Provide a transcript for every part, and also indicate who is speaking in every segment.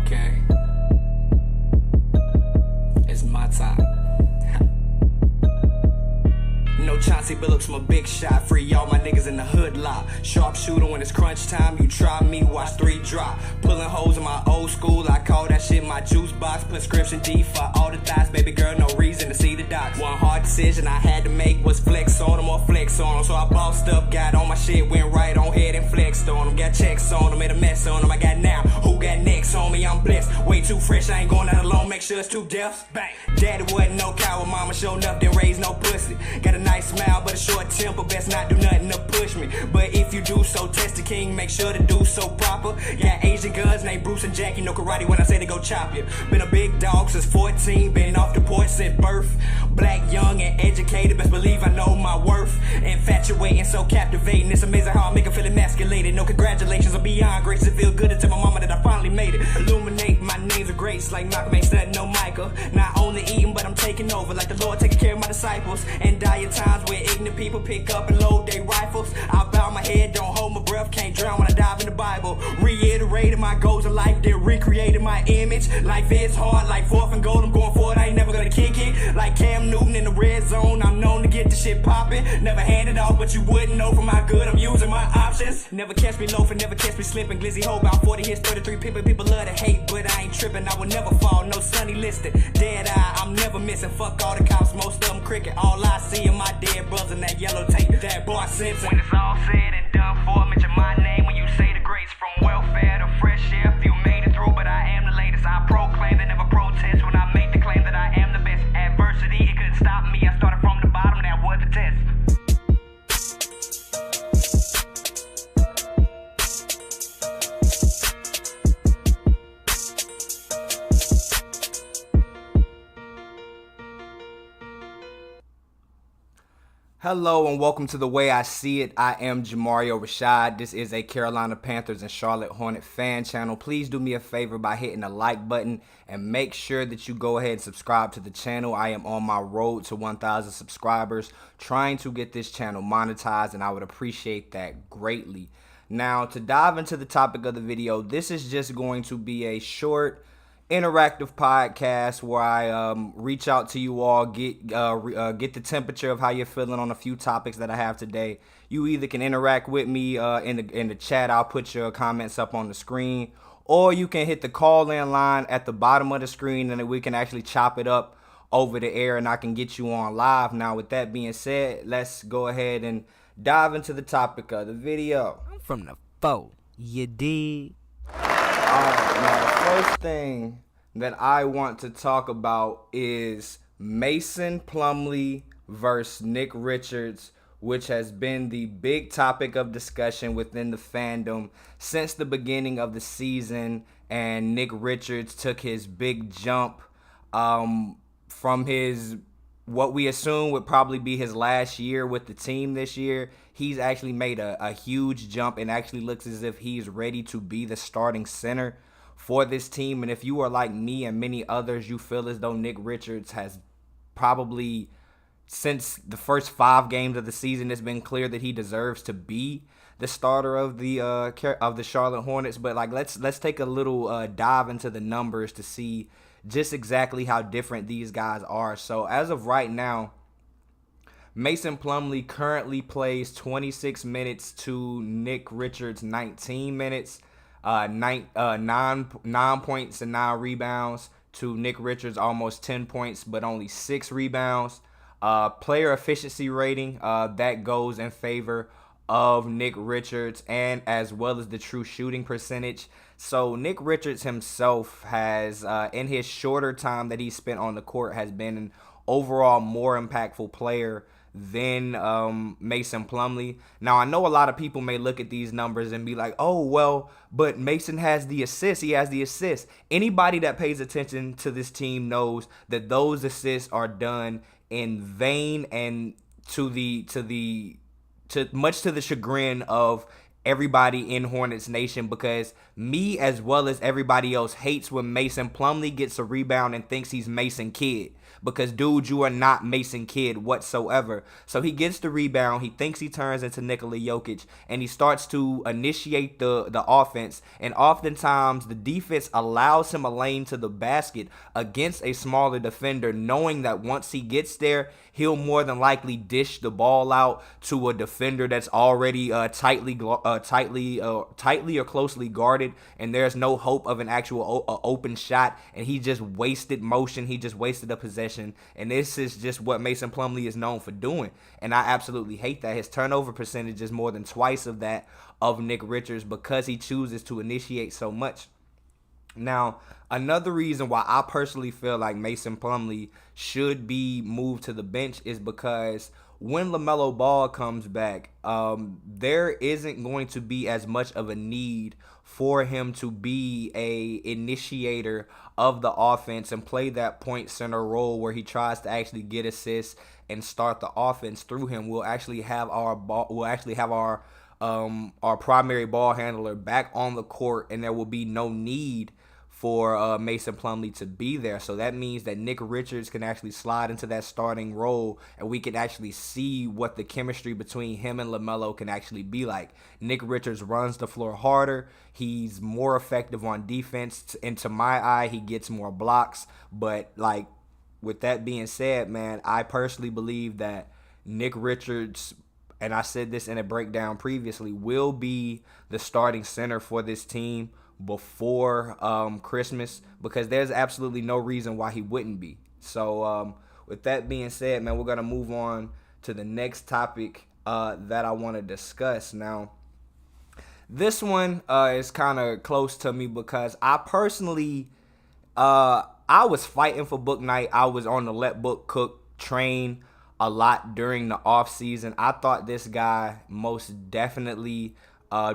Speaker 1: Okay. It's my time. No Chauncey Billups, my big shot. Free all my niggas in the hood lot. Sharp shooter when it's crunch time. You try me, watch 3 drop. Pulling holes in my old school. I call that shit my juice box. Prescription D for all the thoughts. Baby girl, no reason to see the dots. One hard decision I had to make was flex on them or flex on them. So I bossed up, got on my shit, went right on head and flexed on them. Got checks on them, made a mess on them. I got now. Who got next on me? I'm blessed. Way too fresh, I ain't going out alone. Make sure it's 2 deaths. Bang. Daddy wasn't no coward. Mama showed up, didn't raise no pussy. Got a nice smile, but a short temper. Best not do nothing to push me. But if you do so, test the king. Make sure to do so proper. Got Asian guns named Bruce and Jackie. No karate when I say they go chop you. Been a big dog since 14. Been off the porch since birth. Black, young, and educated. Best believe I know my worth. Infatuating, so captivating. It's amazing how I make her feel emasculated. No congratulations are beyond grace. It feel good to tell my mama that I finally made it. Illuminate my names of grace. Like Malcolm ain't nothing, no Michael. Not only eating, but I'm taking over. Like the Lord taking care of my disciples. And dire times where ignorant people pick up and load their rifles. I bow my head, don't hold my breath. Can't drown when I dive in the Bible. Reiterated my goals in life, then recreated my image. Life is hard, like 4th and gold. I'm going forward, I ain't never gonna kick it. Like Cam Newton in the red zone, I'm known to get the shit popping. Never hand it off, but you wouldn't know from how good I'm using my options. Never catch me loafing, never catch me slipping. Glizzy hoe about 40 hits, 33 people. People love to hate, but I ain't tripping. I will never fall, no sunny listed. Dead eye, I'm never missing. Fuck all the cops, most of them cricket. All I see are my dead brothers and that yellow tape. That boy Simpson. When it's all said and done for, mention my name when you say the grace. From welfare to fresh air, few made it through, but I am the latest. I proclaim that never protest when I make the claim that I am the best. Adversity, it couldn't stop me. I started from the bottom, that was the test.
Speaker 2: Hello and welcome to The Way I See It. I am Jamario Rashad. This is a Carolina Panthers and Charlotte Hornets fan channel. Please do me a favor by hitting the like button and make sure that you go ahead and subscribe to the channel. I am on my road to 1,000 subscribers, trying to get this channel monetized, and I would appreciate that greatly. Now, to dive into the topic of the video, this is just going to be a short interactive podcast where I reach out to you all, get the temperature of how you're feeling on a few topics that I have today. You either can interact with me in the chat. I'll put your comments up on the screen, or you can hit the call-in line at the bottom of the screen, and then we can actually chop it up over the air, and I can get you on live. Now, with that being said, let's go ahead and dive into the topic of the video.
Speaker 3: I'm from the foe, you dig?
Speaker 2: Alright, now the first thing that I want to talk about is Mason Plumlee versus Nick Richards, which has been the big topic of discussion within the fandom since the beginning of the season, and Nick Richards took his big jump from his what we assume would probably be his last year with the team this year. He's actually made a huge jump and actually looks as if he's ready to be the starting center for this team. And if you are like me and many others, you feel as though Nick Richards has probably, since the first 5 games of the season, it's been clear that he deserves to be the starter of the Charlotte Hornets. But like, let's take a little dive into the numbers to see just exactly how different these guys are. So as of right now, Mason Plumlee currently plays 26 minutes to Nick Richards' 19 minutes, 9 points and 9 rebounds to Nick Richards' almost 10 points but only 6 rebounds. Player efficiency rating, that goes in favor of Nick Richards, and as well as the true shooting percentage. So Nick Richards himself has, in his shorter time that he spent on the court, has been an overall more impactful player than Mason Plumlee. Now, I know a lot of people may look at these numbers and be like, oh, well, but Mason has the assists. He has the assists. Anybody that pays attention to this team knows that those assists are done in vain and to much to the chagrin of everybody in Hornets Nation, because me as well as everybody else hates when Mason Plumlee gets a rebound and thinks he's Mason Kidd. Because, dude, you are not Mason Kidd whatsoever. So he gets the rebound. He thinks he turns into Nikola Jokic, and he starts to initiate the offense. And oftentimes, the defense allows him a lane to the basket against a smaller defender, knowing that once he gets there, he'll more than likely dish the ball out to a defender that's already tightly or closely guarded, and there's no hope of an actual open shot, and he just wasted motion. He just wasted a possession, and this is just what Mason Plumlee is known for doing, and I absolutely hate that. His turnover percentage is more than twice of that of Nick Richards because he chooses to initiate so much. Now, another reason why I personally feel like Mason Plumlee should be moved to the bench is because when LaMelo Ball comes back, there isn't going to be as much of a need for him to be a initiator of the offense and play that point center role where he tries to actually get assists and start the offense through him. We'll actually have our primary ball handler back on the court, and there will be no need for Mason Plumlee to be there. So that means that Nick Richards can actually slide into that starting role, and we can actually see what the chemistry between him and LaMelo can actually be like. Nick Richards runs the floor harder. He's more effective on defense, and to my eye, he gets more blocks. But like, with that being said, man, I personally believe that Nick Richards, and I said this in a breakdown previously, will be the starting center for this team before Christmas, because there's absolutely no reason why he wouldn't be. So with that being said, man, we're going to move on to the next topic that I want to discuss. Now, this one is kind of close to me because I personally, I was fighting for Book Knight. I was on the Let Book Cook train a lot during the offseason. I thought this guy most definitely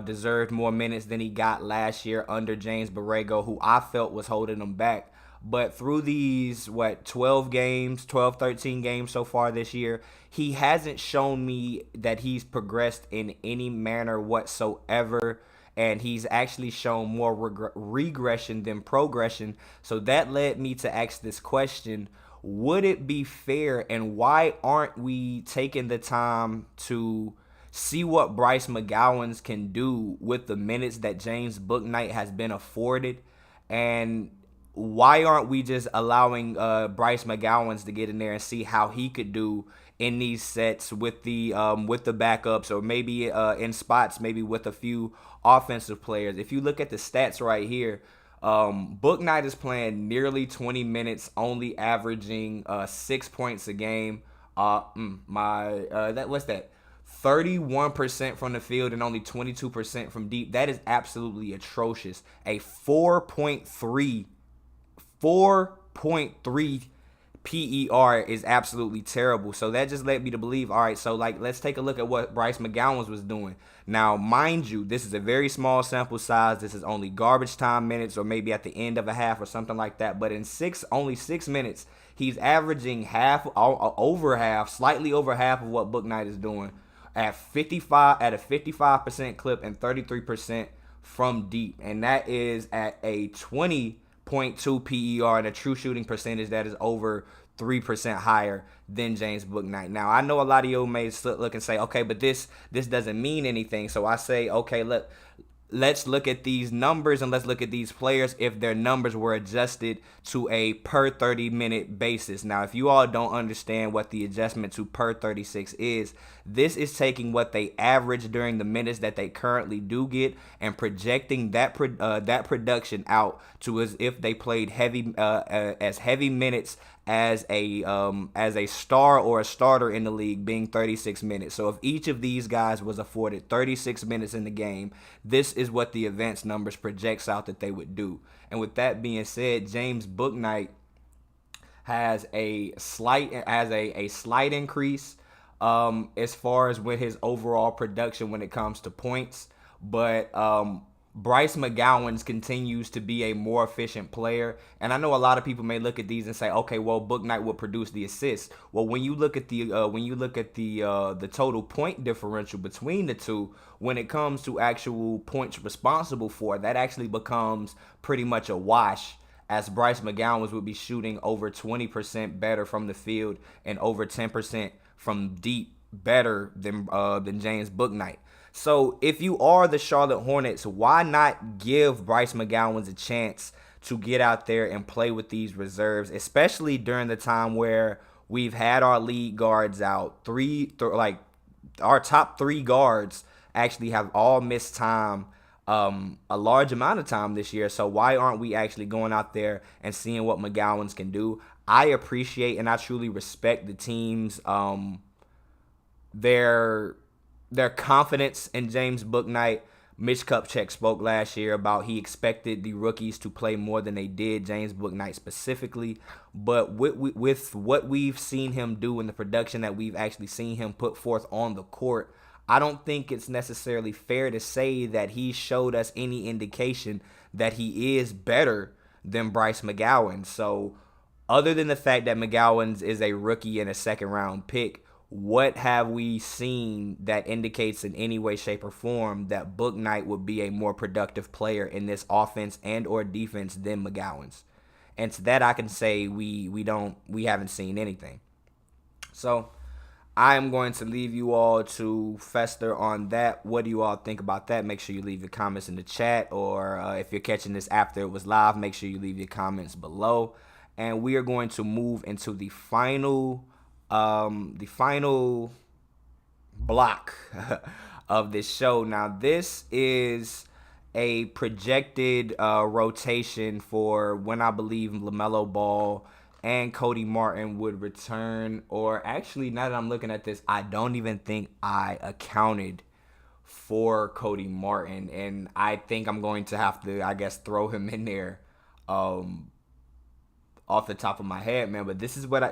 Speaker 2: deserved more minutes than he got last year under James Borrego, who I felt was holding him back. But through these, 13 games so far this year, he hasn't shown me that he's progressed in any manner whatsoever. And he's actually shown more regression than progression. So that led me to ask this question: would it be fair, and why aren't we taking the time to see what Bryce McGowens can do with the minutes that James Bouknight has been afforded? And why aren't we just allowing Bryce McGowens to get in there and see how he could do in these sets with the backups, or maybe in spots, maybe with a few offensive players? If you look at the stats right here, Bouknight is playing nearly 20 minutes, only averaging 6 points a game. What's that? 31% from the field and only 22% from deep. That is absolutely atrocious. A 4.3 PER is absolutely terrible. So that just led me to believe, all right, so let's take a look at what Bryce McGowens was doing. Now, mind you, this is a very small sample size. This is only garbage time minutes, or maybe at the end of a half or something like that. But in only 6 minutes, he's averaging slightly over half of what Bouknight is doing at a 55% clip and 33% from deep. And that is at a 20.2 PER and a true shooting percentage that is over 3% higher than James Bouknight. Now, I know a lot of you may look and say, okay, but this doesn't mean anything. So I say, okay, let's look at these numbers and let's look at these players if their numbers were adjusted to a per 30-minute basis. Now, if you all don't understand what the adjustment to per 36 is, this is taking what they average during the minutes that they currently do get and projecting that production out to as if they played heavy minutes as a star or a starter in the league, being 36 minutes. So if each of these guys was afforded 36 minutes in the game, this is what the advanced numbers projects out that they would do. And with that being said, James Bouknight has a slight increase as far as with his overall production when it comes to points. But Bryce McGowan continues to be a more efficient player. And I know a lot of people may look at these and say, okay, well, Book Knight will produce the assists. Well, when you look at the total point differential between the two, when it comes to actual points responsible for, that actually becomes pretty much a wash, as Bryce McGowan would be shooting over 20% better from the field and over 10% from deep better than James Book Knight. So if you are the Charlotte Hornets, why not give Bryce McGowan a chance to get out there and play with these reserves, especially during the time where we've had our lead guards out. Our top 3 guards actually have all missed time, a large amount of time this year. So why aren't we actually going out there and seeing what McGowan's can do? I appreciate and I truly respect the team's their confidence in James Book Knight. Mitch Kupchak spoke last year about he expected the rookies to play more than they did, James Book Knight specifically. But with what we've seen him do and the production that we've actually seen him put forth on the court, I don't think it's necessarily fair to say that he showed us any indication that he is better than Bryce McGowan. So other than the fact that McGowan is a rookie and a second-round pick, what have we seen that indicates in any way, shape, or form that Book Knight would be a more productive player in this offense and or defense than McGowan's? And to that I can say we haven't seen anything. So I am going to leave you all to fester on that. What do you all think about that? Make sure you leave your comments in the chat, or if you're catching this after it was live, make sure you leave your comments below. And we are going to move into the final block of this show. Now, this is a projected rotation for when I believe LaMelo Ball and Cody Martin would return. Or actually, now that I'm looking at this, I don't even think I accounted for Cody Martin, and I think I'm going to have to, I guess, throw him in there off the top of my head, man. But this is what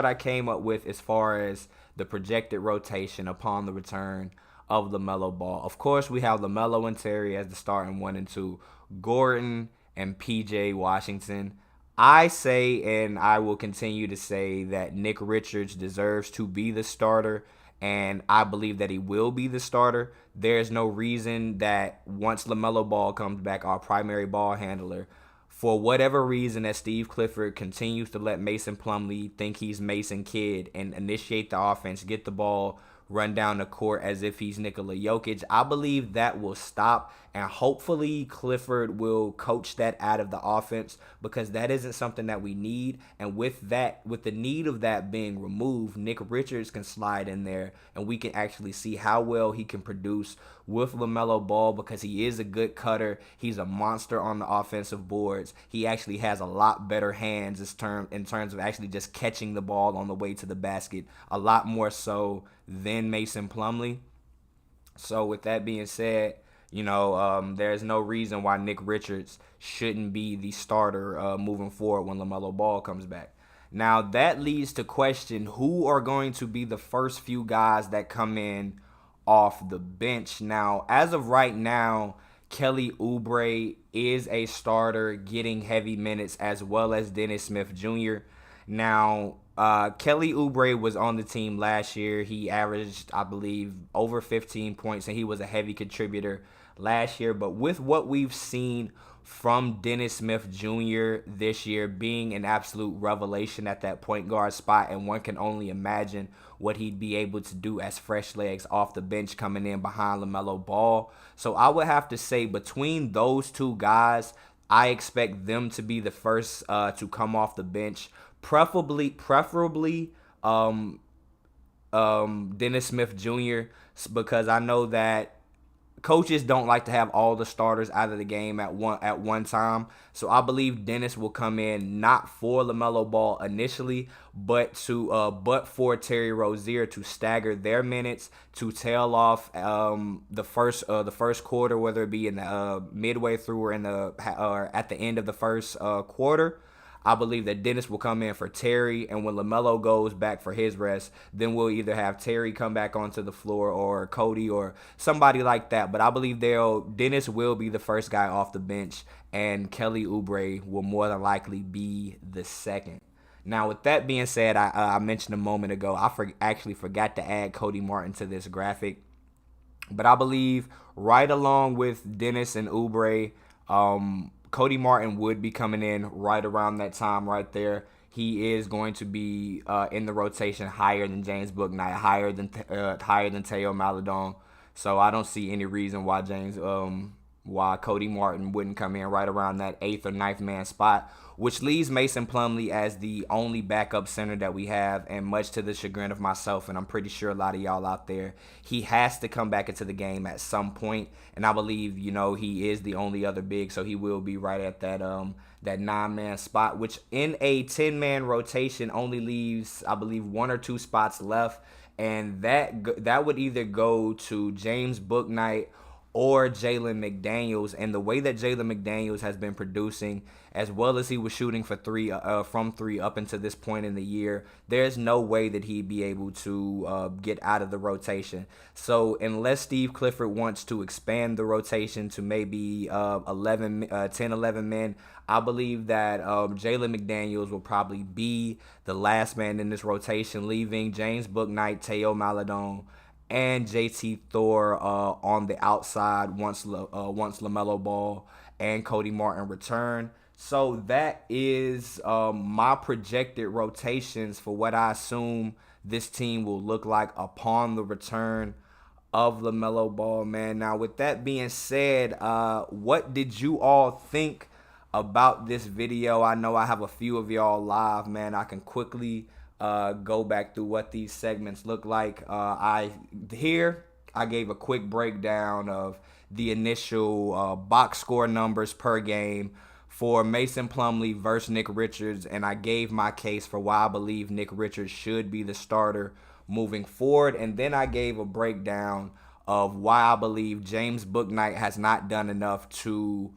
Speaker 2: I came up with as far as the projected rotation upon the return of LaMelo Ball. Of course, we have LaMelo and Terry as the starting 1 and 2, Gordon and PJ Washington. I say, and I will continue to say, that Nick Richards deserves to be the starter, and I believe that he will be the starter. There's no reason that once LaMelo Ball comes back, our primary ball handler, for whatever reason that Steve Clifford continues to let Mason Plumlee think he's Mason Kidd and initiate the offense, get the ball, run down the court as if he's Nikola Jokic, I believe that will stop, and hopefully Clifford will coach that out of the offense, because that isn't something that we need. And with the need of that being removed, Nick Richards can slide in there, and we can actually see how well he can produce with LaMelo Ball, because he is a good cutter. He's a monster on the offensive boards. He actually has a lot better hands in terms of actually just catching the ball on the way to the basket, a lot more so than Mason Plumlee. So with that being said, there's no reason why Nick Richards shouldn't be the starter moving forward when LaMelo Ball comes back. Now, that leads to question, who are going to be the first few guys that come in off the bench? Now, as of right now, Kelly Oubre is a starter getting heavy minutes, as well as Dennis Smith Jr. Now, Kelly Oubre was on the team last year. He averaged, I believe, over 15 points, and he was a heavy contributor last year. But with what we've seen from Dennis Smith Jr. this year, being an absolute revelation at that point guard spot, and one can only imagine what he'd be able to do as fresh legs off the bench coming in behind LaMelo Ball. So I would have to say, between those two guys, I expect them to be the first to come off the bench. Preferably, Dennis Smith Jr., because I know that coaches don't like to have all the starters out of the game at one time. So I believe Dennis will come in not for LaMelo Ball initially, but for Terry Rozier to stagger their minutes, to tail off the first quarter, whether it be in the midway through or at the end of the first quarter. I believe that Dennis will come in for Terry, and when LaMelo goes back for his rest, then we'll either have Terry come back onto the floor or Cody or somebody like that. But I believe Dennis will be the first guy off the bench, and Kelly Oubre will more than likely be the second. Now, with that being said, I mentioned a moment ago, I actually forgot to add Cody Martin to this graphic. But I believe right along with Dennis and Oubre, Cody Martin would be coming in right around that time right there. He is going to be in the rotation higher than James Bouknight, higher than Teo Maledon. So I don't see any reason why Cody Martin wouldn't come in right around that 8th or 9th man spot, which leaves Mason Plumlee as the only backup center that we have, and much to the chagrin of myself, and I'm pretty sure a lot of y'all out there, he has to come back into the game at some point, and I believe, he is the only other big, so he will be right at that 9-man spot, which in a 10-man rotation only leaves, I believe, 1 or 2 spots left, and that would either go to James Bouknight or Jalen McDaniels. And the way that Jalen McDaniels has been producing, as well as he was shooting from three up until this point in the year, there's no way that he'd be able to get out of the rotation. So unless Steve Clifford wants to expand the rotation to maybe 10, 11 men, I believe that Jalen McDaniels will probably be the last man in this rotation, leaving James Bouknight, Teo Maledon, and JT Thor on the outside once LaMelo Ball and Cody Martin return. So that is my projected rotations for what I assume this team will look like upon the return of LaMelo Ball, man. Now, with that being said, what did you all think about this video? I know I have a few of y'all live, man. I can quickly go back through what these segments look like. I gave a quick breakdown of the initial box score numbers per game for Mason Plumlee versus Nick Richards, and I gave my case for why I believe Nick Richards should be the starter moving forward, and then I gave a breakdown of why I believe James Bouknight has not done enough to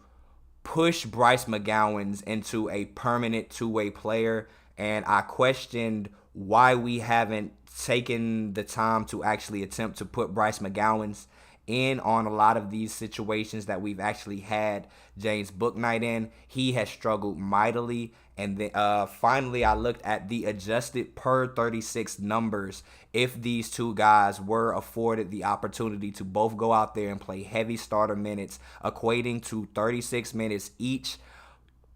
Speaker 2: push Bryce McGowens into a permanent two-way player, and I questioned why we haven't taken the time to actually attempt to put Bryce McGowens in on a lot of these situations that we've actually had James Bouknight in. He has struggled mightily. And then finally, I looked at the adjusted per 36 numbers if these two guys were afforded the opportunity to both go out there and play heavy starter minutes, equating to 36 minutes each.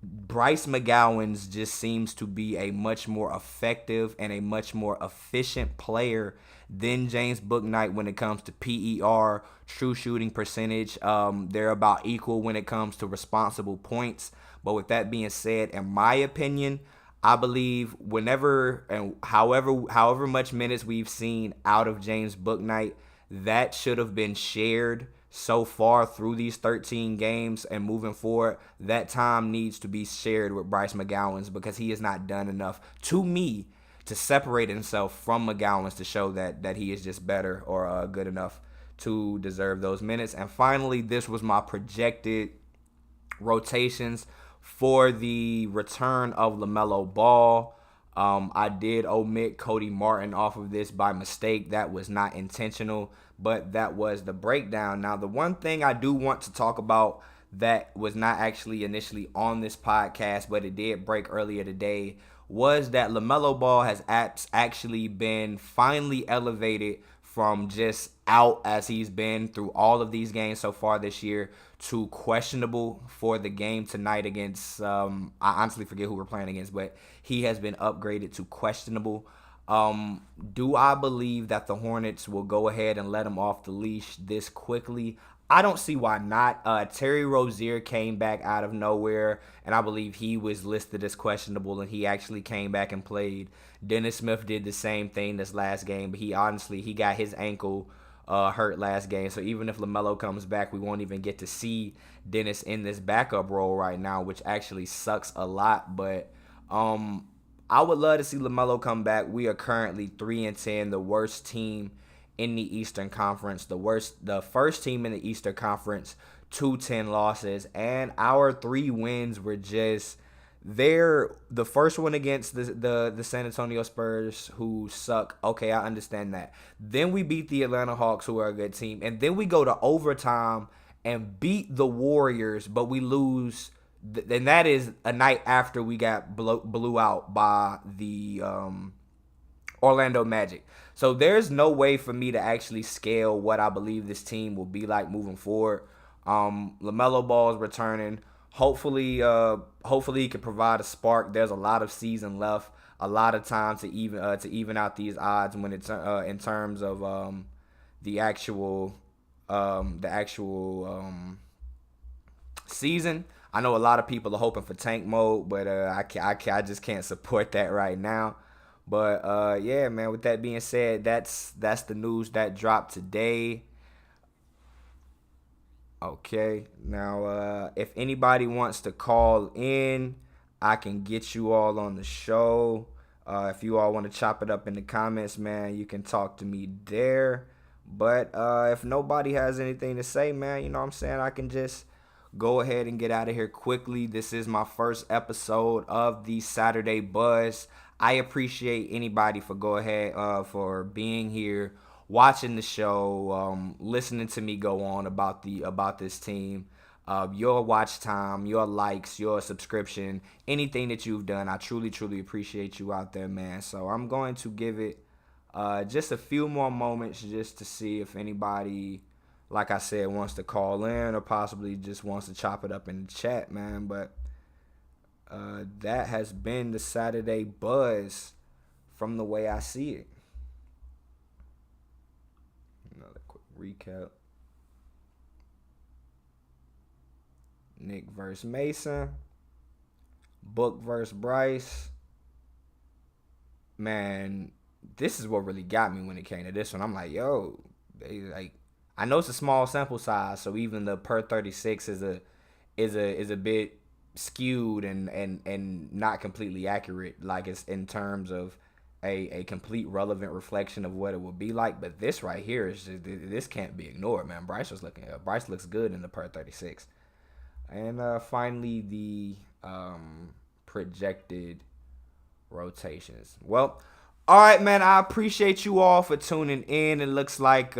Speaker 2: Bryce McGowens just seems to be a much more effective and a much more efficient player than James Bouknight when it comes to PER, true shooting percentage. They're about equal when it comes to responsible points. But with that being said, in my opinion, I believe whenever and however much minutes we've seen out of James Bouknight, that should have been shared so far through these 13 games, and moving forward, that time needs to be shared with Bryce McGowens because he has not done enough, to me, to separate himself from McGowens to show that he is just better or good enough to deserve those minutes. And finally, this was my projected rotations for the return of LaMelo Ball. I did omit Cody Martin off of this by mistake. That was not intentional, but that was the breakdown. Now, the one thing I do want to talk about that was not actually initially on this podcast, but it did break earlier today, was that LaMelo Ball has actually been finally elevated from just out as he's been through all of these games so far this year to questionable for the game tonight against, I honestly forget who we're playing against, but he has been upgraded to questionable. Do I believe that the Hornets will go ahead and let him off the leash this quickly? I don't see why not. Terry Rozier came back out of nowhere, and I believe he was listed as questionable, and he actually came back and played. Dennis Smith did the same thing this last game, but he got his ankle hurt last game. So even if LaMelo comes back, we won't even get to see Dennis in this backup role right now, which actually sucks a lot. But I would love to see LaMelo come back. We are currently 3-10, the worst team in the Eastern Conference, the first team in the Eastern Conference, 10 losses, and our 3 wins were just they're the first one against the San Antonio Spurs, who suck. Okay, I understand that. Then we beat the Atlanta Hawks, who are a good team, and then we go to overtime and beat the Warriors, but we lose. And that is a night after we got blew out by the Orlando Magic. So there's no way for me to actually scale what I believe this team will be like moving forward. LaMelo Ball is returning. Hopefully he can provide a spark. There's a lot of season left, a lot of time to even out these odds when it's in terms of the actual season. I know a lot of people are hoping for tank mode, but I just can't support that right now. But yeah, man. With that being said, that's the news that dropped today. Okay, now if anybody wants to call in, I can get you all on the show. If you all want to chop it up in the comments, man, you can talk to me there. But if nobody has anything to say, man, you know what I'm saying, I can just go ahead and get out of here quickly. This is my first episode of the Saturday Buzz. I appreciate anybody for being here, watching the show, listening to me go on about this team. Your watch time, your likes, your subscription, anything that you've done, I truly, truly appreciate you out there, man. So I'm going to give it just a few more moments just to see if anybody, like I said, wants to call in or possibly just wants to chop it up in the chat, man. But that has been the Saturday Buzz from the way I see it. Another quick recap. Nick versus Mason. Book versus Bryce. Man, this is what really got me when it came to this one. I'm like, yo, I know it's a small sample size, so even the per 36 is a bit skewed and not completely accurate, like it's in terms of a complete relevant reflection of what it would be like. But this right here is just, this can't be ignored, man. Bryce looks good in the per 36. And finally, the projected rotations. Well, all right, man, I appreciate you all for tuning in. It looks like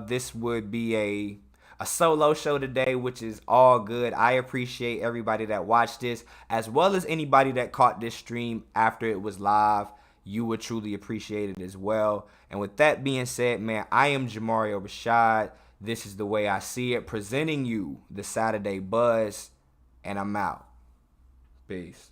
Speaker 2: this would be a solo show today, which is all good. I appreciate everybody that watched this, as well as anybody that caught this stream after it was live. You would truly appreciate it as well. And with that being said, man, I am Jamario Rashad. This is the way I see it, presenting you the Saturday Buzz, and I'm out. Peace.